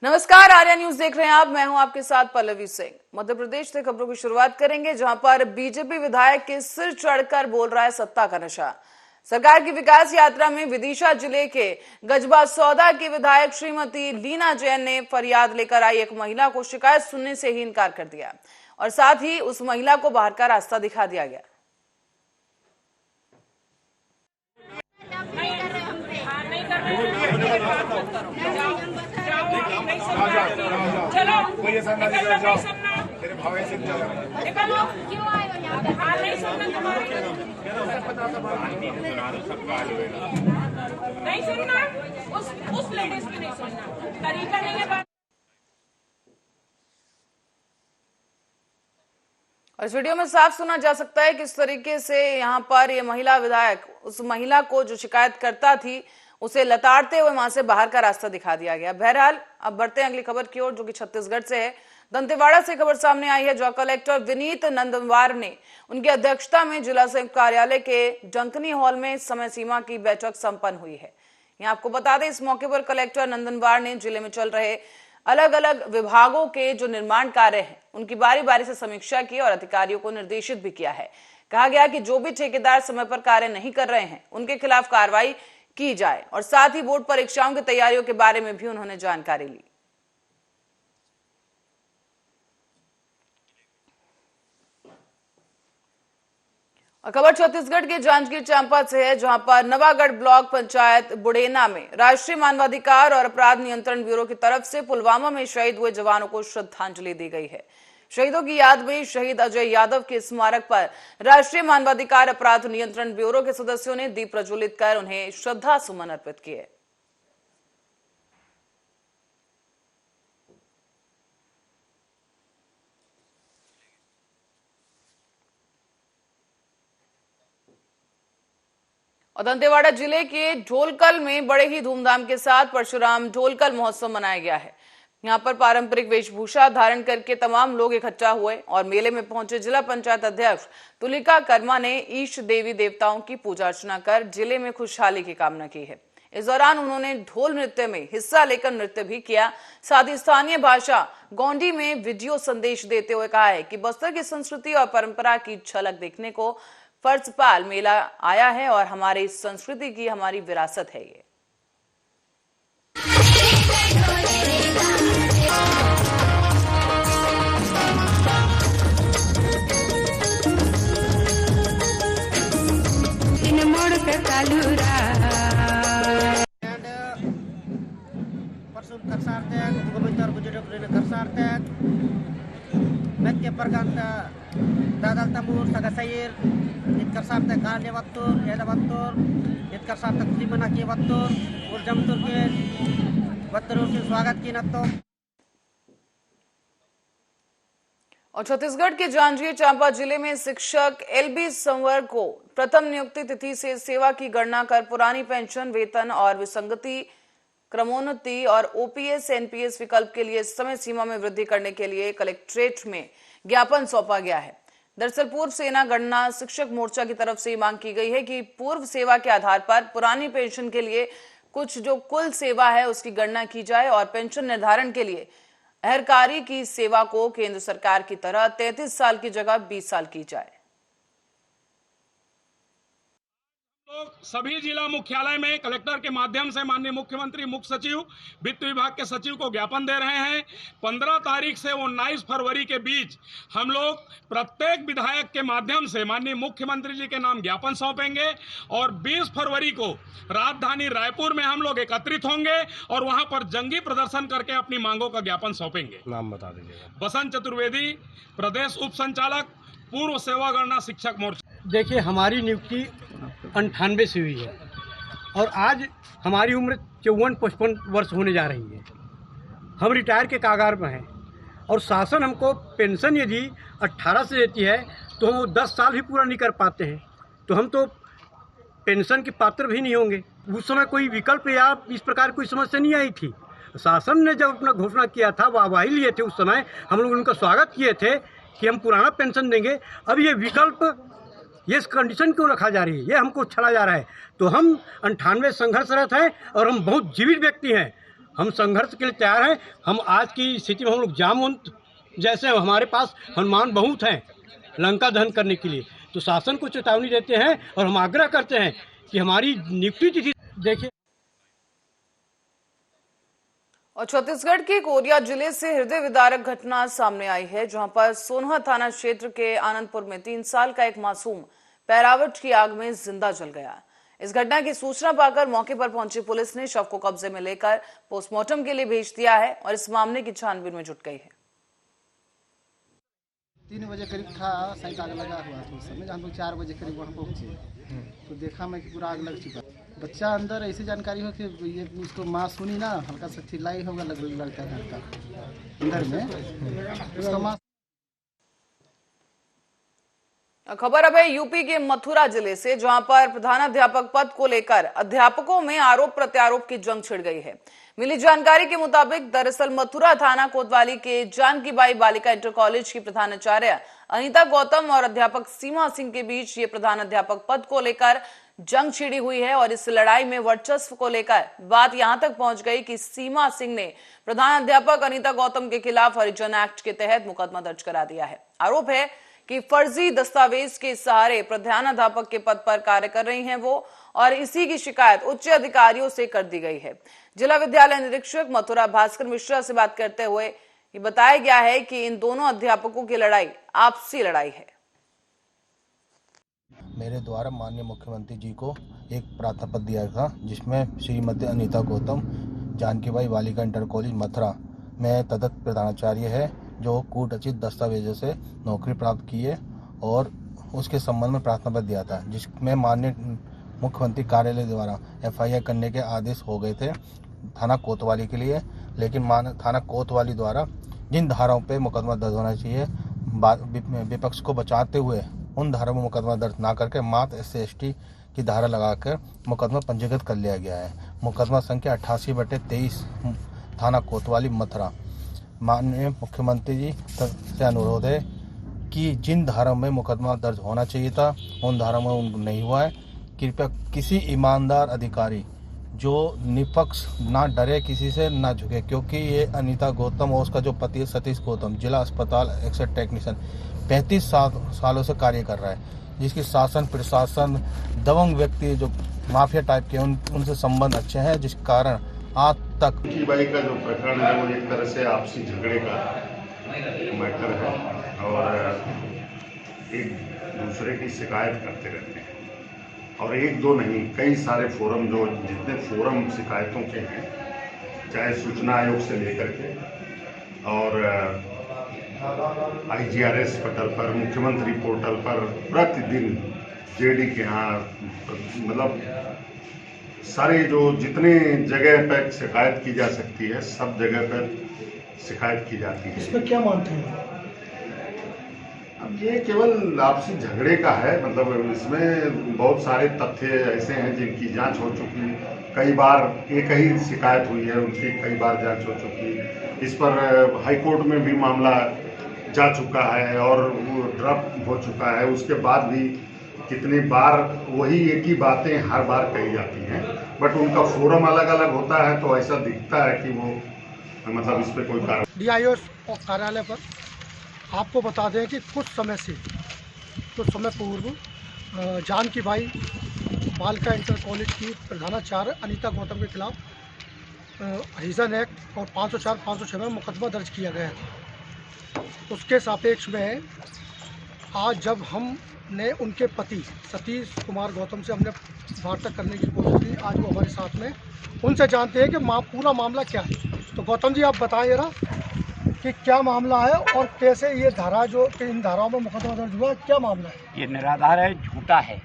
नमस्कार, आर्या न्यूज देख रहे हैं आप। मैं हूं आपके साथ पल्लवी सिंह। मध्य प्रदेश से खबरों की शुरुआत करेंगे, जहां पर बीजेपी विधायक के सिर चढ़कर बोल रहा है सत्ता का नशा। सरकार की विकास यात्रा में विदिशा जिले के गजबा सौदा की विधायक श्रीमती लीना जैन ने फरियाद लेकर आई एक महिला को शिकायत सुनने से ही इनकार कर दिया और साथ ही उस महिला को बाहर का रास्ता दिखा दिया गया। चलो कोई ऐसा ना जाओ तेरे भाव ऐसे चलो निकलो क्यों आए हो यहां पे हाल नहीं सुनना तुम्हारे नहीं सुनना उस लेडीज पे नहीं सुनना तरीका नहीं है बात। और इस वीडियो में साफ सुना जा सकता है किस तरीके से यहाँ पर ये महिला विधायक उस महिला को जो शिकायत करता थी उसे लताड़ते हुए वहां से बाहर का रास्ता दिखा दिया गया। बहरहाल अब बढ़ते हैं अगली खबर की ओर, जो कि छत्तीसगढ़ से है। दंतेवाड़ा से खबर सामने आई है, जो कलेक्टर विनीत नंदनवार ने उनकी अध्यक्षता में जिला संयुक्त कार्यालय के डंकनी हॉल में समय सीमा की बैठक संपन्न हुई है। यहाँ आपको बता दें, इस मौके पर कलेक्टर नंदनवार ने जिले में चल रहे अलग अलग विभागों के जो निर्माण कार्य हैं उनकी बारी बारी से समीक्षा की और अधिकारियों को निर्देशित भी किया है। कहा गया कि जो भी ठेकेदार समय पर कार्य नहीं कर रहे हैं उनके खिलाफ कार्रवाई की जाए और साथ ही बोर्ड परीक्षाओं की तैयारियों के बारे में भी उन्होंने जानकारी ली। और खबर छत्तीसगढ़ के जांजगीर चांपा से है, जहां पर नवागढ़ ब्लॉक पंचायत बुडेना में राष्ट्रीय मानवाधिकार और अपराध नियंत्रण ब्यूरो की तरफ से पुलवामा में शहीद हुए जवानों को श्रद्धांजलि दी गई है। शहीदों की याद में शहीद अजय यादव के स्मारक पर राष्ट्रीय मानवाधिकार अपराध नियंत्रण ब्यूरो के सदस्यों ने दीप प्रज्वलित कर उन्हें श्रद्धा सुमन अर्पित किए। और दंतेवाड़ा जिले के ढोलकल में बड़े ही धूमधाम के साथ परशुराम ढोलकल महोत्सव मनाया गया है। यहाँ पर पारंपरिक वेशभूषा धारण करके तमाम लोग इकट्ठा हुए और मेले में पहुंचे जिला पंचायत अध्यक्ष तुलिका कर्मा ने ईष्ट देवी देवताओं की पूजा अर्चना कर जिले में खुशहाली की कामना की है। इस दौरान उन्होंने ढोल नृत्य में हिस्सा लेकर नृत्य भी किया। साथ ही स्थानीय भाषा गोंडी में वीडियो संदेश देते हुए कहा है कि बस्तर की संस्कृति और परंपरा की झलक देखने को फर्जपाल मेला आया है और हमारी संस्कृति की हमारी विरासत है ये। dadal tamur taga sayir itkar sabta kale wattur eda wattur itkar sabta kulimana ke wattur और जमतुर के वत्तरों के स्वागत की नत्तो। और छत्तीसगढ़ के जांजगीर चांपा जिले में शिक्षक एलबी संवर को प्रथम नियुक्ति तिथि से सेवा की गणना कर पुरानी पेंशन, वेतन और विसंगति, क्रमोन्नति और ओपीएस एनपीएस विकल्प के लिए समय सीमा में वृद्धि करने के लिए कलेक्ट्रेट में ज्ञापन सौंपा गया है। दरअसल पूर्व सेना गणना शिक्षक मोर्चा की तरफ से मांग की गई है कि पूर्व सेवा के आधार पर पुरानी पेंशन के लिए कुछ जो कुल सेवा है उसकी गणना की जाए और पेंशन निर्धारण के लिए अहरकारी की सेवा को केंद्र सरकार की तरह 33 साल की जगह 20 साल की जाए। सभी जिला मुख्यालय में कलेक्टर के माध्यम से माननीय मुख्यमंत्री, मुख्य सचिव, वित्त विभाग के सचिव को ज्ञापन दे रहे हैं। 15 तारीख से 19 फरवरी के बीच हम लोग प्रत्येक विधायक के माध्यम से माननीय मुख्यमंत्री जी के नाम ज्ञापन सौंपेंगे और 20 फरवरी को राजधानी रायपुर में हम लोग एकत्रित होंगे और वहां पर जंगी प्रदर्शन करके अपनी मांगों का ज्ञापन सौंपेंगे। नाम बता दीजिएगा। बसंत चतुर्वेदी, प्रदेश उप संचालक, पूर्व सेवा गणना शिक्षक मोर्चा। देखिए, हमारी नियुक्ति 98 से हुई है और आज हमारी उम्र 54-55 वर्ष होने जा रही है। हम रिटायर के कागार में हैं और शासन हमको पेंशन यदि 18 से देती है तो हम 10 साल भी पूरा नहीं कर पाते हैं, तो हम तो पेंशन के पात्र भी नहीं होंगे। उस समय कोई विकल्प या इस प्रकार कोई समस्या नहीं आई थी। शासन ने जब अपना घोषणा किया था, वाहवाही लिए थे, उस समय हम लोग उनका स्वागत किए थे कि हम पुराना पेंशन देंगे। अब ये विकल्प, ये कंडीशन क्यों रखा जा रही है, ये हमको छड़ा जा रहा है। तो हम 98 संघर्षरत हैं और हम बहुत जीवित व्यक्ति हैं। हम संघर्ष के लिए तैयार हैं। हम आज की स्थिति में हम लोग जामवंत जैसे हमारे पास हनुमान बहुत हैं लंका दहन करने के लिए, तो शासन को चेतावनी देते हैं और हम आग्रह करते हैं कि हमारी नियुक्ति तिथि देखिए। और छत्तीसगढ़ के कोरिया जिले से हृदय विदारक घटना सामने आई है, जहां पर सोनहा थाना क्षेत्र के आनंदपुर में 3 साल का एक मासूम पैरावट की आग में जिंदा जल गया। इस घटना की सूचना पाकर मौके पर पहुंची पुलिस ने शव को कब्जे में लेकर पोस्टमार्टम के लिए भेज दिया है और इस मामले की छानबीन में जुट गई है। 3 बजे करीब था, साइड आग लगा हुआ था। उस समय हम लोग 4 बजे करीब वहाँ पहुँचे तो देखा मैं कि पूरा आग लग चुका। बच्चा अंदर ऐसी जानकारी हो कि ये उसको माँ सुनी ना, हल्का सा चिल्लाई होगा लगता है घर का अंदर में उसका माँ। खबर अब है यूपी के मथुरा जिले से, जहां पर प्रधानाध्यापक पद को लेकर अध्यापकों में आरोप प्रत्यारोप की जंग छिड़ गई है। मिली जानकारी के मुताबिक दरअसल मथुरा थाना कोतवाली के जानकीबाई बालिका इंटर कॉलेज की प्रधानाचार्य अनीता गौतम और अध्यापक सीमा सिंह के बीच ये प्रधानाध्यापक पद को लेकर जंग छिड़ी हुई है। और इस लड़ाई में वर्चस्व को लेकर बात यहां तक पहुंच गई कि सीमा सिंह ने प्रधानाध्यापक अनीता गौतम के खिलाफ हरिजन एक्ट के तहत मुकदमा दर्ज करा दिया है। आरोप है कि फर्जी दस्तावेज के सहारे प्रधानाध्यापक के पद पर कार्य कर रही हैं वो, और इसी की शिकायत उच्च अधिकारियों से कर दी गई है। जिला विद्यालय निरीक्षक मथुरा भास्कर मिश्रा से बात करते हुए ये बताया गया है कि इन दोनों अध्यापकों की लड़ाई आपसी लड़ाई है। मेरे द्वारा माननीय मुख्यमंत्री जी को एक प्रार्थना पत्र दिया था, जिसमें श्रीमती अनीता गौतम जानकीबाई बालिका इंटर कॉलेज मथुरा में तदर्थ प्रधानाचार्य है, जो कूट उचित दस्तावेजों से नौकरी प्राप्त की है, और उसके संबंध में प्रार्थना पत्र दिया था, जिसमें माननीय मुख्यमंत्री कार्यालय द्वारा FIR करने के आदेश हो गए थे थाना कोतवाली के लिए। लेकिन थाना कोतवाली द्वारा जिन धाराओं पे मुकदमा दर्ज होना चाहिए, विपक्ष को बचाते हुए उन धाराओं में मुकदमा दर्ज ना करके मात्र SC/ST की धारा लगाकर मुकदमा पंजीकृत कर लिया गया है। मुकदमा संख्या 88/23 थाना कोतवाली मथुरा। माननीय मुख्यमंत्री जी से अनुरोध है कि जिन धाराओं में मुकदमा दर्ज होना चाहिए था उन धाराओं में उनको नहीं हुआ है। कृपया किसी ईमानदार अधिकारी जो निष्पक्ष ना डरे, किसी से ना झुके, क्योंकि ये अनीता गौतम और उसका जो पति सतीश गौतम जिला अस्पताल एक्स-रे टेक्नीशियन 35 सालों से कार्य कर रहा है, जिसकी शासन प्रशासन दबंग व्यक्ति जो माफिया टाइप के उनसे संबंध अच्छे हैं, जिस कारण आज तक जानकीबाई का जो प्रकरण है वो एक तरह से आपसी झगड़े का मैटर है और एक दूसरे की शिकायत करते रहते हैं, और एक दो नहीं कई सारे फोरम, जो जितने फोरम शिकायतों के हैं, चाहे सूचना आयोग से लेकर के और IGRS पोर्टल पर, मुख्यमंत्री पोर्टल पर प्रतिदिन JD के यहाँ, मतलब सारे जो जितने जगह पर शिकायत की जा सकती है सब जगह पर शिकायत की जाती है। इसमें क्या मानते हैं? अब ये केवल आपसी झगड़े का है, मतलब इसमें बहुत सारे तथ्य ऐसे हैं जिनकी जांच हो चुकी, कई बार एक ही शिकायत हुई है, उनकी कई बार जांच हो चुकी। इस पर हाई कोर्ट में भी मामला जा चुका है और वो ड्रॉप हो चुका है। उसके बाद भी कितनी बार वही एक ही बातें हर बार कही जाती हैं, बट उनका फोरम अलग अलग होता है, तो ऐसा दिखता है कि वो मतलब इस पर कोई कारण। DIO कार्यालय पर आपको बता दें कि कुछ समय पूर्व जानकीबाई बालिका इंटर कॉलेज की प्रधानाचार्य अनीता गौतम के खिलाफ हरिजन एक्ट और 504-506 में मुकदमा दर्ज किया गया है। उसके सापेक्ष में आज जब हमने उनके पति सतीश कुमार गौतम से हमने वार्ता करने की कोशिश की, आज वो हमारे साथ में, उनसे जानते हैं कि पूरा मामला क्या है। तो गौतम जी, आप बताइए ना कि क्या मामला है और कैसे ये धारा जो इन धाराओं में मुकदमा दर्ज हुआ, क्या मामला है? ये निराधार है, झूठा है,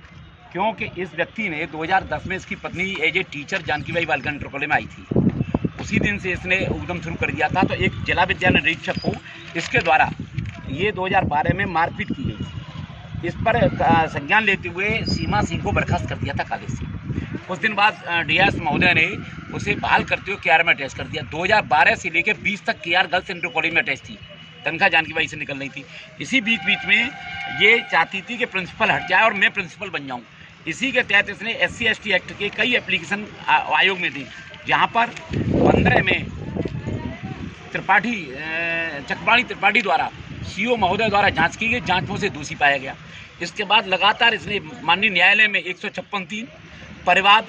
क्योंकि इस व्यक्ति ने 2010 में इसकी पत्नी एज ए टीचर जानकीबाई बालिका इंटर कॉलेज में आई थी। उसी दिन से इसने उद्यम शुरू कर दिया था। तो एक जिला विद्यालय निरीक्षक को इसके द्वारा ये 2012 में मारपीट की गई। इस पर संज्ञान लेते हुए सीमा सिंह को बर्खास्त कर दिया था कॉलेज से। कुछ दिन बाद DIS महोदय ने उसे बहाल करते हुए KR में अटैच कर दिया। 2012 से लेकर 20 तक KR गर्ल्स इंटर कॉलेज में अटैच थी, तनख्वाह जानकीबाई से निकल रही थी। इसी बीच में ये चाहती थी कि प्रिंसिपल हट जाए और मैं प्रिंसिपल बन जाऊँ। इसी के तहत इसने SC/ST एक्ट के कई एप्लीकेशन आयोग में दी, जहाँ पर 2015 में चक्रपाणी त्रिपाठी द्वारा सीओ महोदय द्वारा जांच की गई, जांच में से दोषी पाया गया। इसके बाद लगातार इसने माननीय न्यायालय में 156(3) परिवाद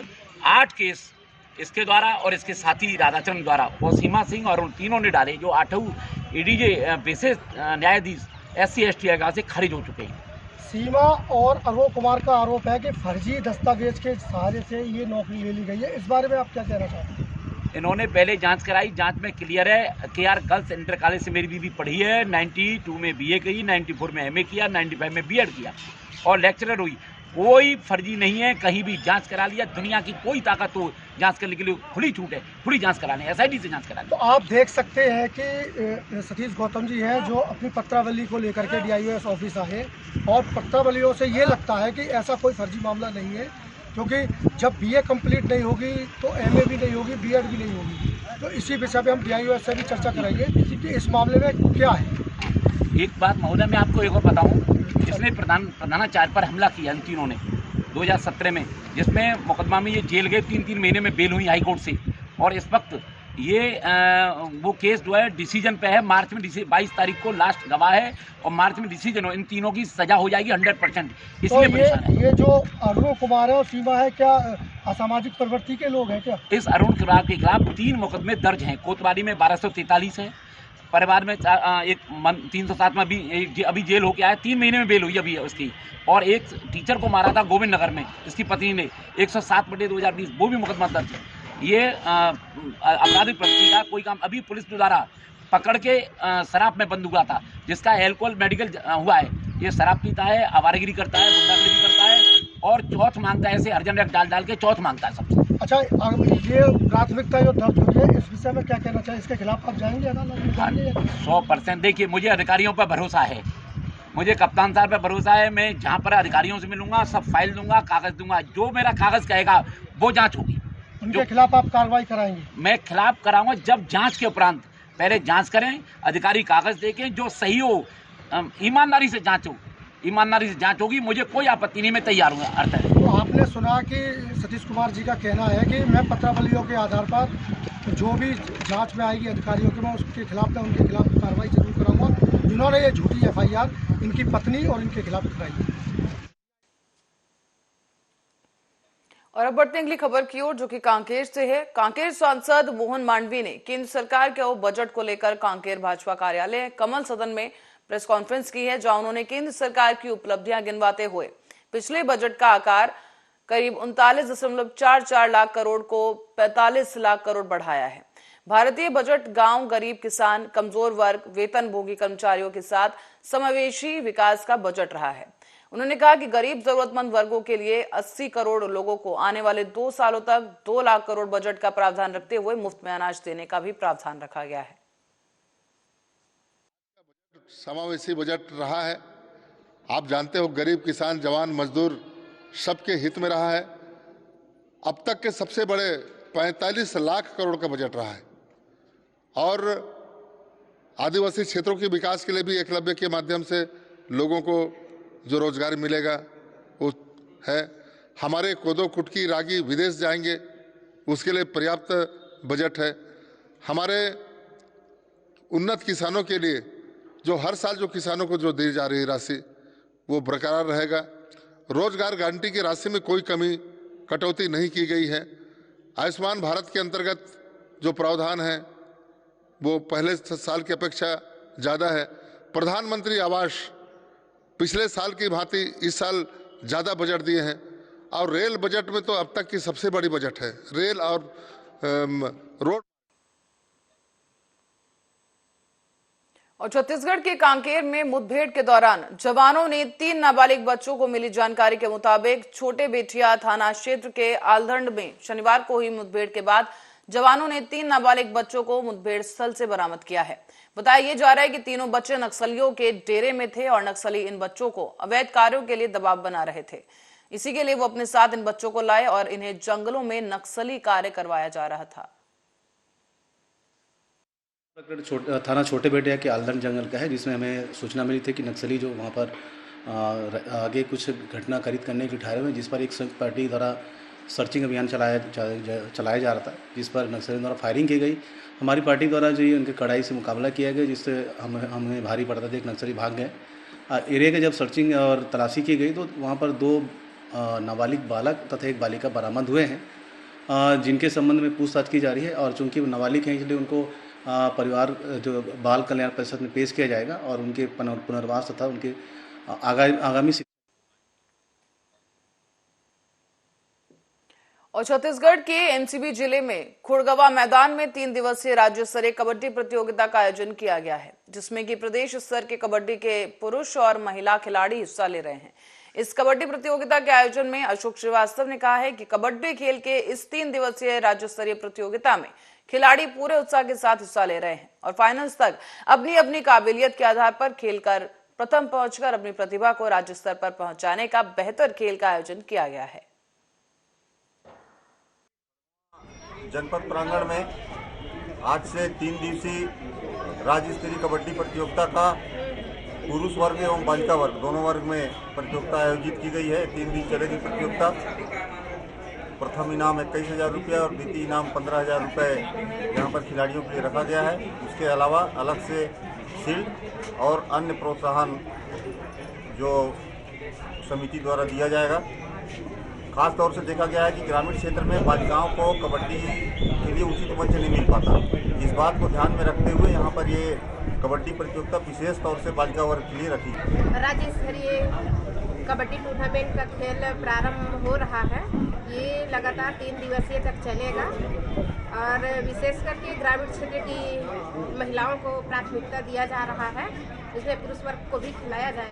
8 केस इसके द्वारा और इसके साथी राधाचंद्र द्वारा और सीमा सिंह और उन तीनों ने डाले, जो 8वीं एडीजे विशेष न्यायाधीश SC ST आयोग से खारिज हो चुके हैं। सीमा और अरुण कुमार का आरोप है कि फर्जी दस्तावेज के सहारे से ये नौकरी ले ली गई है, इस बारे में आप क्या कहना चाहते हैं? इन्होंने पहले जांच कराई, जांच में क्लियर है कि यार गर्ल्स इंटर कॉलेज से मेरी बीवी पढ़ी है, 92 में BA की, 94 में MA किया, 95 में B.Ed किया और लेक्चरर हुई। कोई फर्जी नहीं है, कहीं भी जांच करा लिया। दुनिया की कोई ताकत तो जांच करने के लिए खुली छूट है, खुली जांच कराने, SIT से जांच कराने। तो आप देख सकते हैं कि सतीश गौतम जी हैं जो अपनी पत्रावली को लेकर के DIOS ऑफिस आए और पत्रावलियों से ये लगता है कि ऐसा कोई फर्जी मामला नहीं है, क्योंकि जब BA कंप्लीट नहीं होगी तो MA भी नहीं होगी, B.Ed भी नहीं होगी। तो इसी विषय पे हम DIOS से भी चर्चा करेंगे कि इस मामले में क्या है। एक बात महोदय मैं आपको एक और बताऊं, इसने प्रधानाचार्य पर हमला किया इन तीनों ने 2017 में, जिसमें मुकदमा में ये जेल गए, 3 महीने में बेल हुई हाई कोर्ट से। और इस वक्त ये वो केस जो है डिसीजन पे है। मार्च में 22 तारीख को लास्ट गवाह है और मार्च में डिसीजन हो, इन तीनों की सजा हो जाएगी 100%। इसलिए परेशान है। ये जो अरुण कुमार है और सीमा है, क्या असामाजिक प्रवृत्ति के लोग हैं क्या? इस अरुण कुमार के खिलाफ 3 मुकदमे दर्ज हैं। कोतवाली में 1243 है, परिवार में 307 में अभी जेल होके आया, 3 महीने में बेल हुई अभी उसकी। और एक टीचर को मारा था गोविंद नगर में इसकी पत्नी ने, 107/2020, वो भी मुकदमा दर्ज है। ये आपराधिक प्रवृत्ति का कोई काम अभी पुलिस द्वारा पकड़ के शराब में बंद हुआ था, जिसका अल्कोहल मेडिकल हुआ है। ये शराब पीता है, आवारागिरी करता है, गुंडागर्दी करता है और चौथ मांगता है, ऐसे अर्जन रैक डाल के चौथ मांगता है सबसे। अच्छा, ये प्राथमिकता जो दर्ज हुई है, इस विषय में क्या कहना चाहिए? इसके खिलाफ आप जाएंगे अदालत में? 100%। देखिए, मुझे अधिकारियों पर भरोसा है, मुझे कप्तान साहब पर भरोसा है। मैं जहाँ पर अधिकारियों से मिलूंगा, सब फाइल दूंगा, कागज दूंगा, जो मेरा कागज कहेगा वो जांच होगी। उनके खिलाफ आप कार्रवाई कराएंगे? मैं खिलाफ कराऊंगा, जब जांच के उपरांत पहले जांच करें, अधिकारी कागज देखें, जो सही हो, ईमानदारी से जांच हो, ईमानदारी से जांच होगी, मुझे कोई आपत्ति नहीं, मैं तैयार हूँ। अर्थ है। तो आपने सुना कि सतीश कुमार जी का कहना है कि मैं पत्रावलियों के आधार पर जो भी जांच में आएगी अधिकारियों के, मैं उसके खिलाफ मैं उनके खिलाफ कार्रवाई जरूर कराऊंगा, जिन्होंने ये झूठी FIR इनकी पत्नी और इनके खिलाफ कराई। और अब बढ़ते हैं अगली खबर की ओर, जो कि कांकेर से है। कांकेर सांसद मोहन मांडवी ने केंद्र सरकार के बजट को लेकर कांकेर भाजपा कार्यालय कमल सदन में प्रेस कॉन्फ्रेंस की है, जहां उन्होंने केंद्र सरकार की उपलब्धियां गिनवाते हुए पिछले बजट का आकार करीब 39.44 लाख करोड़ को 45 लाख करोड़ बढ़ाया है। भारतीय बजट गांव, गरीब, किसान, कमजोर वर्ग, वेतनभोगी कर्मचारियों के साथ समावेशी विकास का बजट रहा है। उन्होंने कहा कि गरीब जरूरतमंद वर्गों के लिए 80 करोड़ लोगों को आने वाले 2 सालों तक 2 लाख करोड़ बजट का प्रावधान रखते हुए मुफ्त में अनाज देने का भी प्रावधान रखा गया है। समावेशी बजट रहा है। आप जानते हो, गरीब, किसान, जवान, मजदूर सबके हित में रहा है। अब तक के सबसे बड़े 45 लाख करोड़ का बजट रहा है। और आदिवासी क्षेत्रों के विकास के लिए भी एकलव्य के माध्यम से लोगों को जो रोजगार मिलेगा वो है। हमारे कोदो, कुटकी, रागी विदेश जाएंगे, उसके लिए पर्याप्त बजट है। हमारे उन्नत किसानों के लिए जो हर साल जो किसानों को जो दी जा रही राशि वो बरकरार रहेगा। रोजगार गारंटी की राशि में कोई कमी, कटौती नहीं की गई है। आयुष्मान भारत के अंतर्गत जो प्रावधान है वो पहले साल की अपेक्षा ज़्यादा है। प्रधानमंत्री आवास पिछले साल की भांति इस साल ज़्यादा बजट दिए हैं। और रेल बजट में तो अब तक की सबसे बड़ी बजट है। रेल और रोड। और छत्तीसगढ़ के कांकेर में मुठभेड़ के दौरान जवानों ने 3 नाबालिग बच्चों को मिली जानकारी के मुताबिक छोटे बेटिया थाना क्षेत्र के आलधंड में शनिवार को हुई मुठभेड़ के बाद जवानों ने 3 नाबालिग बच्चों को मुठभेड़ स्थल से बरामद किया है। बताया जा रहा है कि तीनों बच्चे नक्सलियों के डेरे में थे और नक्सली इन बच्चों को अवैध कार्यों के लिए दबाव बना रहे थे। इसी के लिए वो अपने साथ इन बच्चों को लाए और इन्हें जंगलों में नक्सली कार्य करवाया जा रहा था। थाना छोटे बेटिया के आलधन जंगल का है, जिसमें हमें सूचना मिली थी कि नक्सली जो वहाँ पर आगे कुछ घटना कारित करने के ठहरे हुए, जिस पर एक संयुक्त पार्टी द्वारा सर्चिंग अभियान चलाया जा रहा था, जिस पर नक्सलियों द्वारा फायरिंग की गई। हमारी पार्टी द्वारा जो उनके कड़ाई से मुकाबला किया गया, जिससे हमें भारी पड़ता था। एक नक्सली भाग गए। एरिया के जब सर्चिंग और तलाशी की गई तो वहाँ पर 2 नाबालिग बालक तथा एक बालिका बरामद हुए हैं, जिनके संबंध में पूछताछ की जा रही है। और चूंकि वो नाबालिग हैं, इसलिए उनको परिवार जो बाल कल्याण परिषद में पेश किया जाएगा और उनके पुनर्वास तथा उनके आगामी। और छत्तीसगढ़ के एमसीबी जिले में खुड़गवा मैदान में 3 दिवसीय राज्य स्तरीय कबड्डी प्रतियोगिता का आयोजन किया गया है, जिसमें कि प्रदेश स्तर के कबड्डी के पुरुष और महिला खिलाड़ी हिस्सा ले रहे हैं। इस कबड्डी प्रतियोगिता के आयोजन में अशोक श्रीवास्तव ने कहा है कि कबड्डी खेल के इस 3 दिवसीय राज्य स्तरीय प्रतियोगिता में खिलाड़ी पूरे उत्साह के साथ हिस्सा ले रहे हैं और फाइनल्स तक अपनी अपनी काबिलियत के आधार पर खेलकर प्रथम पहुंचकर अपनी प्रतिभा को राज्य स्तर पर पहुंचाने का बेहतर खेल का आयोजन किया गया है। जनपद प्रांगण में आज से 3 दिवसीय राज्य स्तरीय कबड्डी प्रतियोगिता का पुरुष वर्ग एवं बालिका वर्ग दोनों वर्ग में प्रतियोगिता आयोजित की गई है। 3 दिन चलेगी प्रतियोगिता। प्रथम इनाम 21,000 रुपये और द्वितीय इनाम 15,000 रुपये यहाँ पर खिलाड़ियों के लिए रखा गया है। उसके अलावा अलग से शील्ड और अन्य प्रोत्साहन जो समिति द्वारा दिया जाएगा। खास तौर से देखा गया है कि ग्रामीण क्षेत्र में बालिकाओं को कबड्डी के लिए उचित मंच नहीं मिल पाता। इस बात को ध्यान में रखते हुए यहाँ पर ये कबड्डी प्रतियोगिता विशेष तौर से बालिका वर्ग के लिए रखी। राज्य स्तरीय कबड्डी टूर्नामेंट का खेल प्रारंभ हो रहा है। ये लगातार 3 दिवसीय तक चलेगा और विशेष करके ग्रामीण क्षेत्र की महिलाओं को प्राथमिकता दिया जा रहा है। इसमें पुरुष वर्ग को भी खिलाया जाए।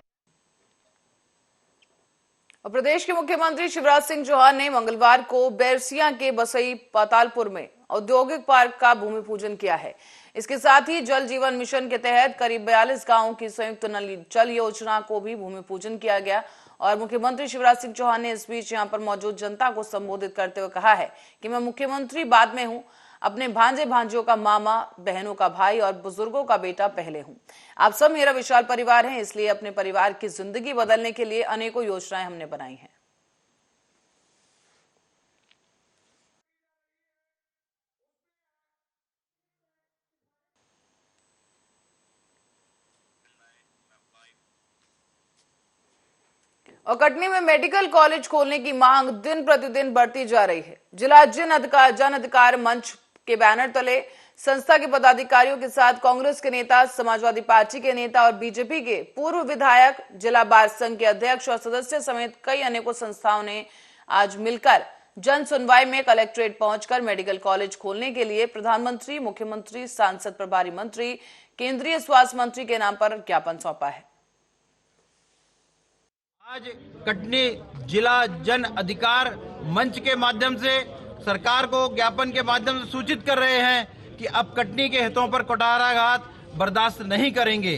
और प्रदेश के मुख्यमंत्री शिवराज सिंह चौहान ने मंगलवार को बैरसिया के बसई पातालपुर में औद्योगिक पार्क का भूमि पूजन किया है। इसके साथ ही जल जीवन मिशन के तहत करीब 42 गांवों की संयुक्त नल जल योजना को भी भूमि पूजन किया गया। और मुख्यमंत्री शिवराज सिंह चौहान ने इस बीच यहां पर मौजूद जनता को संबोधित करते हुए कहा है कि मैं मुख्यमंत्री बाद में हूं, अपने भांजे भांजियों का मामा, बहनों का भाई और बुजुर्गों का बेटा पहले हूं। आप सब मेरा विशाल परिवार हैं, इसलिए अपने परिवार की जिंदगी बदलने के लिए अनेकों योजनाएं हमने बनाई हैं। और कटनी में मेडिकल कॉलेज खोलने की मांग दिन प्रतिदिन बढ़ती जा रही है। जिला जन अधिकार मंच के बैनर तले संस्था के पदाधिकारियों के साथ कांग्रेस के नेता, समाजवादी पार्टी के नेता और बीजेपी के पूर्व विधायक, जिला बार संघ के अध्यक्ष और सदस्य समेत कई अनेकों संस्थाओं ने आज मिलकर जन सुनवाई में कलेक्ट्रेट पहुंचकर मेडिकल कॉलेज खोलने के लिए प्रधानमंत्री, मुख्यमंत्री, सांसद प्रभारी मंत्री, केंद्रीय स्वास्थ्य मंत्री के नाम पर ज्ञापन सौंपा है। आज कटनी जिला जन अधिकार मंच के माध्यम से सरकार को ज्ञापन के माध्यम से सूचित कर रहे हैं कि अब कटनी के हितों पर कुठाराघात बर्दाश्त नहीं करेंगे।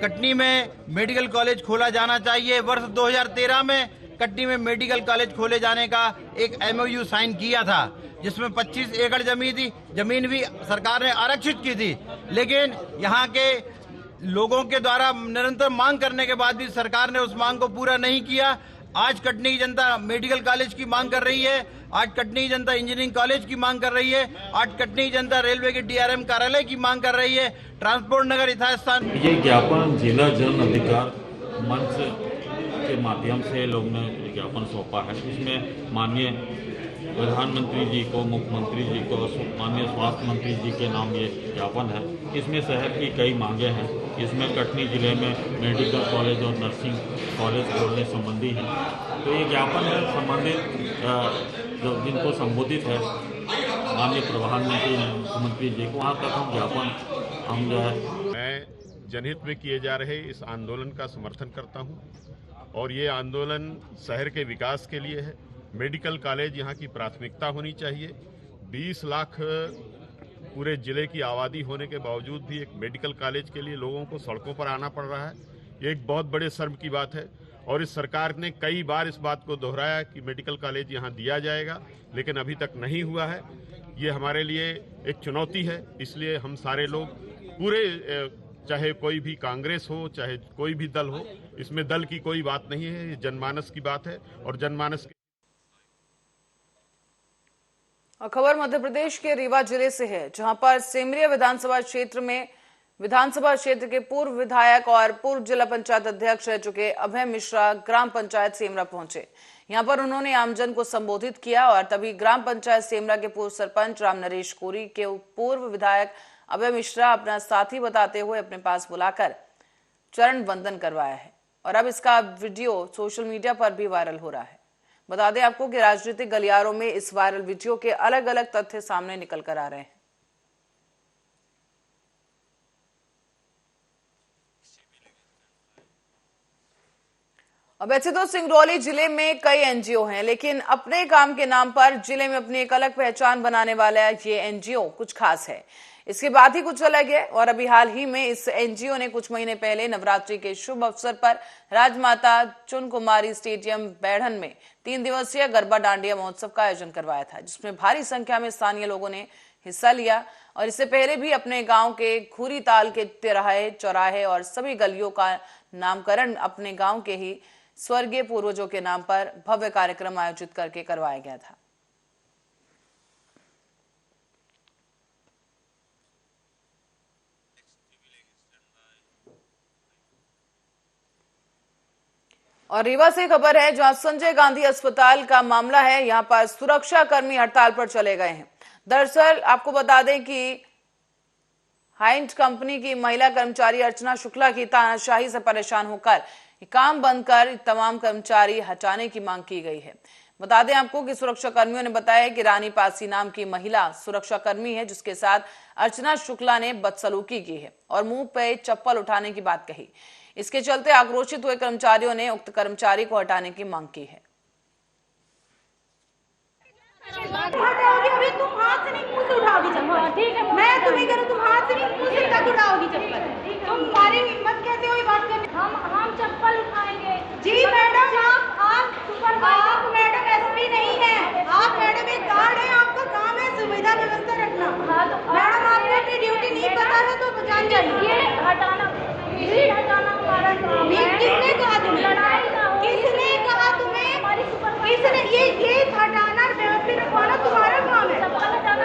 कटनी में मेडिकल कॉलेज खोला जाना चाहिए। वर्ष 2013 में कटनी में मेडिकल कॉलेज खोले जाने का एक MOU साइन किया था, जिसमें 25 एकड़ जमीन भी सरकार ने आरक्षित की थी। लेकिन यहाँ के लोगों के द्वारा निरंतर मांग करने के बाद भी सरकार ने उस मांग को पूरा नहीं किया। आज कटनी की जनता मेडिकल कॉलेज की मांग कर रही है, आज कटनी की जनता इंजीनियरिंग कॉलेज की मांग कर रही है, आज कटनी की जनता रेलवे के DRM कार्यालय की मांग कर रही है, ट्रांसपोर्ट नगर यथास्थान। ये ज्ञापन जिला जन अधिकार मंच के माध्यम से लोग ने ज्ञापन सौंपा है। इसमें माननीय प्रधानमंत्री जी को, मुख्यमंत्री जी को, माननीय स्वास्थ्य मंत्री जी के नाम ये ज्ञापन है। इसमें शहर की कई मांगे हैं। इसमें कटनी जिले में मेडिकल कॉलेज और नर्सिंग कॉलेज खोलने संबंधी है। तो ये ज्ञापन है संबंधित जो जिनको संबोधित है माननीय प्रधानमंत्री, मुख्यमंत्री जी को, वहाँ तक हम ज्ञापन हम जो है। मैं जनहित में किए जा रहे इस आंदोलन का समर्थन करता हूँ और ये आंदोलन शहर के विकास के लिए है। मेडिकल कॉलेज यहाँ की प्राथमिकता होनी चाहिए। 20 लाख पूरे जिले की आबादी होने के बावजूद भी एक मेडिकल कॉलेज के लिए लोगों को सड़कों पर आना पड़ रहा है। ये एक बहुत बड़े शर्म की बात है और इस सरकार ने कई बार इस बात को दोहराया कि मेडिकल कॉलेज यहाँ दिया जाएगा, लेकिन अभी तक नहीं हुआ है। ये हमारे लिए एक चुनौती है। इसलिए हम सारे लोग पूरे, चाहे कोई भी कांग्रेस हो, चाहे कोई भी दल हो, इसमें दल की कोई बात नहीं है, ये जनमानस की बात है और जनमानस और खबर मध्य प्रदेश के रीवा जिले से है, जहां पर सेमरिया विधानसभा क्षेत्र के पूर्व विधायक और पूर्व जिला पंचायत अध्यक्ष रह चुके अभय मिश्रा ग्राम पंचायत सेमरा पहुंचे। यहां पर उन्होंने आमजन को संबोधित किया और तभी ग्राम पंचायत सेमरा के पूर्व सरपंच राम नरेश कोरी के पूर्व विधायक अभय मिश्रा अपना साथी बताते हुए अपने पास बुलाकर चरण वंदन करवाया है। और अब इसका वीडियो सोशल मीडिया पर भी वायरल हो रहा है। बता दें आपको कि राजनीतिक गलियारों में इस वायरल वीडियो के अलग अलग तथ्य सामने निकल कर आ रहे हैं। अब वैसे तो सिंगरौली जिले में कई एनजीओ हैं, लेकिन अपने काम के नाम पर जिले में अपनी एक अलग पहचान बनाने वाला ये एनजीओ कुछ खास है। इसके बाद ही कुछ अलग है। और अभी हाल ही में इस एनजीओ ने कुछ महीने पहले नवरात्रि के शुभ अवसर पर राजमाता चुन कुमारी स्टेडियम बैढ़न में 3 दिवसीय गरबा डांडिया महोत्सव का आयोजन करवाया था, जिसमें भारी संख्या में स्थानीय लोगों ने हिस्सा लिया। और इससे पहले भी अपने गांव के खूरी ताल के तिराहे, चौराहे और सभी गलियों का नामकरण अपने गांव के ही स्वर्गीय पूर्वजों के नाम पर भव्य कार्यक्रम आयोजित करके करवाया गया था। और रीवा से खबर है, जहां संजय गांधी अस्पताल का मामला है। यहां पर सुरक्षा कर्मी हड़ताल पर चले गए हैं। दरअसल आपको बता दें कि हाइंट कंपनी की महिला कर्मचारी अर्चना शुक्ला की तानाशाही से परेशान होकर काम बंद कर तमाम कर्मचारी हटाने की मांग की गई है। बता दें आपको कि सुरक्षा कर्मियों ने बताया कि रानी पासी नाम की महिला सुरक्षा कर्मी है, जिसके साथ अर्चना शुक्ला ने बदसलूकी की है और मुंह पे चप्पल उठाने की बात कही। इसके चलते आक्रोशित हुए कर्मचारियों ने उक्त कर्मचारी को हटाने की मांग की है। अभी तुम हाथ से नहीं मुंह से उठाओगी चप्पल, ठीक है? मैं तुम्हें करूँ, तुम हाथ से नहीं मुंह से तक उठाओगी चप्पल। तुम्हारी हिम्मत कैसे हुई बात करने? हम चप्पल उठाएंगे। जी मैडम, आप मैडम एसपी नहीं है, आप मैडम एक गार्ड है। आपका काम है सुविधा व्यवस्था रखना। मैडम आपको अपनी ड्यूटी नहीं पता है तो जान जाइए। हटाना हमारा काम है। किसने कहा तुम्हें? किसने कहा तुम्हें? किसने ये हटाना व्यवस्थित रखवाना तुम्हारा काम है। चप्पल हटाना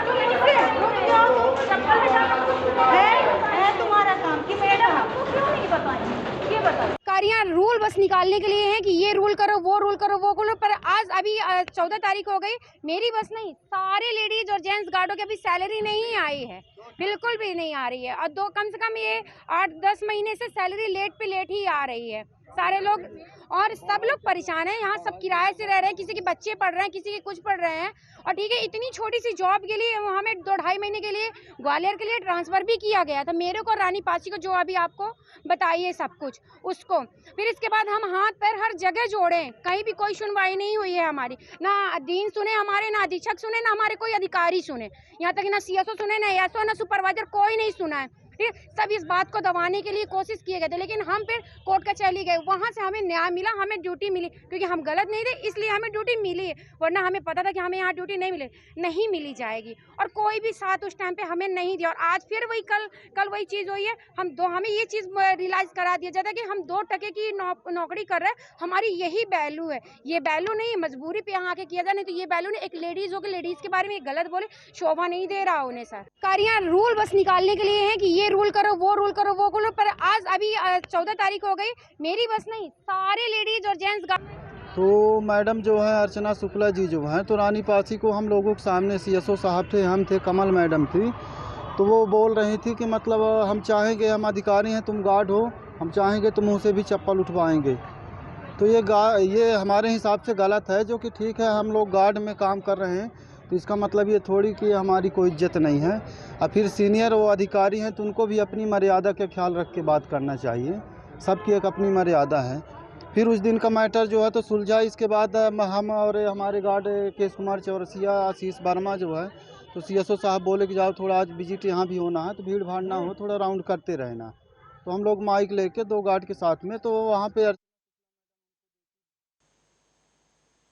है तुम्हारा काम कि मैडम आपको क्यों नहीं बताएंगे, ये बताइए। कार्यालय रूल बस निकालने के लिए है कि ये रूल करो, वो रूल करो, वो करो। पर आज अभी 14 तारीख हो गई, मेरी बस नहीं, सारे लेडीज और जेंट्स गार्डों की अभी सैलरी नहीं आई है, बिल्कुल भी नहीं आ रही है। और कम से कम ये 8-10 महीने से सैलरी लेट पे लेट ही आ रही है सारे लोग। और सब लोग परेशान हैं। यहाँ सब किराए से रह रहे हैं, किसी के बच्चे पढ़ रहे हैं, किसी के कुछ पढ़ रहे हैं। और ठीक है, इतनी छोटी सी जॉब के लिए हमें 2-2.5 महीने के लिए ग्वालियर के लिए ट्रांसफर भी किया गया था, मेरे को, रानी पासी को, जो अभी आपको बताइए सब कुछ उसको। फिर इसके बाद हम हाथ पैर हर जगह जोड़े, कहीं भी कोई सुनवाई नहीं हुई है हमारी। ना अधीन सुने हमारे, ना अधीक्षक सुने, ना हमारे कोई अधिकारी सुने, यहाँ तक ना सीएसओ सुने, ना एसओ, ना सुपरवाइजर, कोई नहीं सुना है। सब इस बात को दबाने के लिए कोशिश किए गए थे, लेकिन हम फिर कोर्ट का चली गए। वहां से हमें न्याय मिला, हमें ड्यूटी मिली, क्योंकि हम गलत नहीं थे इसलिए हमें ड्यूटी मिली, वरना हमें पता था कि हमें यहाँ ड्यूटी नहीं मिली जाएगी। और कोई भी साथ उस टाइम पे हमें नहीं दिया। और आज फिर वही कल वही चीज़ हुई है। हमें ये चीज़ रियलाइज करा दिया जाता है कि हम 2 टके की नौकरी कर रहे हैं, हमारी यही वैल्यू है। ये वैल्यू नहीं, मजबूरी पे यहाँ आके किया जाए, नहीं तो ये वैल्यू नहीं। एक लेडीज हो के लेडीज के बारे में गलत बोले, शोभा नहीं दे रहा उन्हें सर। कार्यालय रूल बस निकालने के लिए है कि ये रूल करो, वो रूल करो, वो करो। पर आज अभी 14 तारीख हो गई, मेरी बस नहीं, सारे लेडीज और जेंट्स। तो मैडम जो है अर्चना शुक्ला जी जो हैं, तो रानी पासी को हम लोगों के सामने सीएसओ साहब थे, हम थे, कमल मैडम थी, तो वो बोल रही थी कि मतलब हम चाहेंगे, हम अधिकारी हैं, तुम गार्ड हो, हम चाहेंगे तो मुँह से भी चप्पल उठवाएंगे। तो ये हमारे हिसाब से गलत है, जो कि ठीक है, हम लोग गार्ड में काम कर रहे हैं, तो इसका मतलब ये थोड़ी कि हमारी कोई इज्जत नहीं है। और फिर सीनियर वो अधिकारी हैं तो उनको भी अपनी मर्यादा का ख्याल रख के बात करना चाहिए, सबकी एक अपनी मर्यादा है। फिर उस दिन का मैटर जो है तो सुलझा। इसके बाद हम और हमारे गार्ड केश कुमार चौरसिया, आशीष वर्मा जो है, तो सीएसओ साहब बोले कि जाओ थोड़ा आज विजिट यहाँ भी होना है, तो भीड़ भाड़ ना हो, थोड़ा राउंड करते रहना। तो हम लोग माइक लेके 2 गार्ड के साथ में, तो वहाँ पे